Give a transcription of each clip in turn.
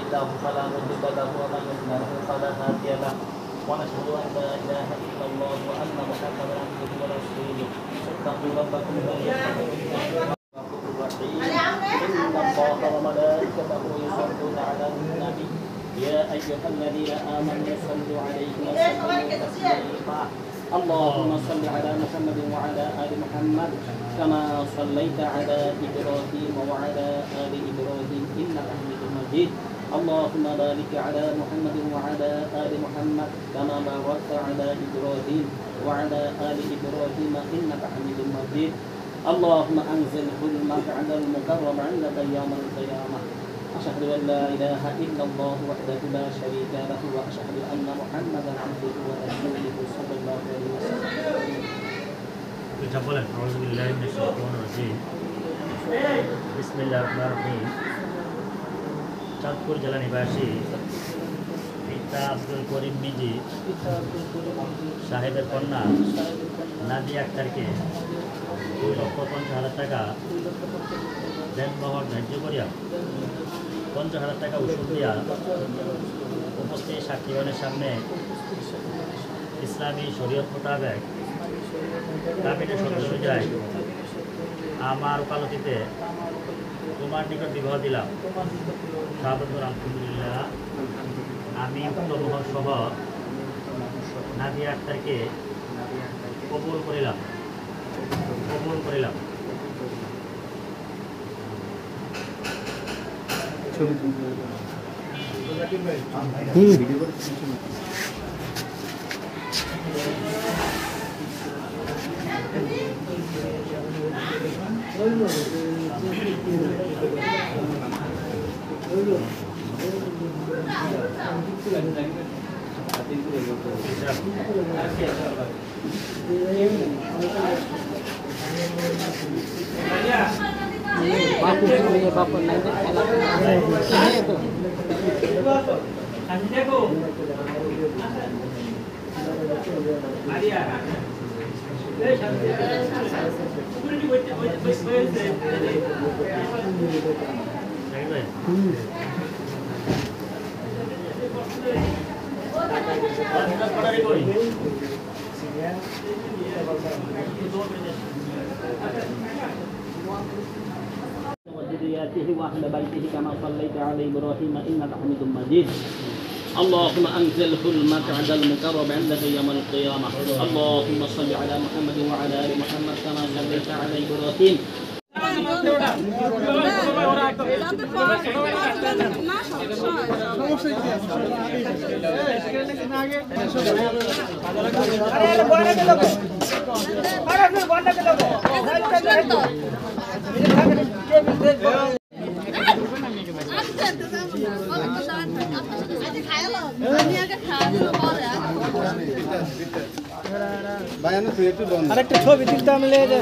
الله فلا مضل له ومن يضلل فلا هادي له ونشهد أن لا إله إلا الله وأن محمدا عبده ورسوله اتقوا ربكم الذي الرحيم إن الله وملائكته يصلون على النبي يا أيها الذين آمنوا صلوا عليه وسلموا تسليما اللهم صل على محمد وعلى آل محمد كما صليت على إبراهيم وعلى آل إبراهيم إنك حميد مجيد اللهم بارك على محمد وعلى آل محمد كما باركت على إبراهيم وعلى آل إبراهيم إنك حميد مجيد اللهم أنزل حلمك على المكرم عندك يوم القيامة أشهد أن لا إله إلا الله وحده لا شريك له وأشهد أن محمدا عبده ورسوله صلى الله عليه وسلم. أعوذ بالله من الشيطان الرجيم بسم الله الرحمن الرحيم চাঁদপুর জেলা নিবাসী পিতা আব্দুল করিম মিজি সাহেবের কন্যা নাদিয়া আক্তারকে 2,50,000 টাকা দেনমোহর ধার্য করিয়া 50,000 টাকা উসুল দিয়া উপস্থিত সাক্ষীগণের সামনে ইসলামী শরীয়ত মোতাবেক কাবিনে শর্ত অনুযায়ী আমার ওকালতিতে তোমার নিকট বিবাহ দিলাম। আলহামদুলিল্লাহ আমি উক্ত মোহর সহ নাদিয়া আক্তারকে কবুল করিলাম। وذرياته وأهل بيته كما صليت على إبراهيم إنك حميد مجيد اللهم أنزل حلمك على المكرم عندك يوم القيامة اللهم صل على محمد وعلى آل محمد كما صليت على إبراهيم আরেকটা ছবি তুলতাম লেগে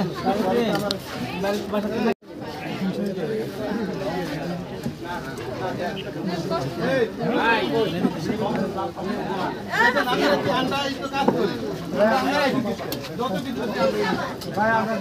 ভাই আমরা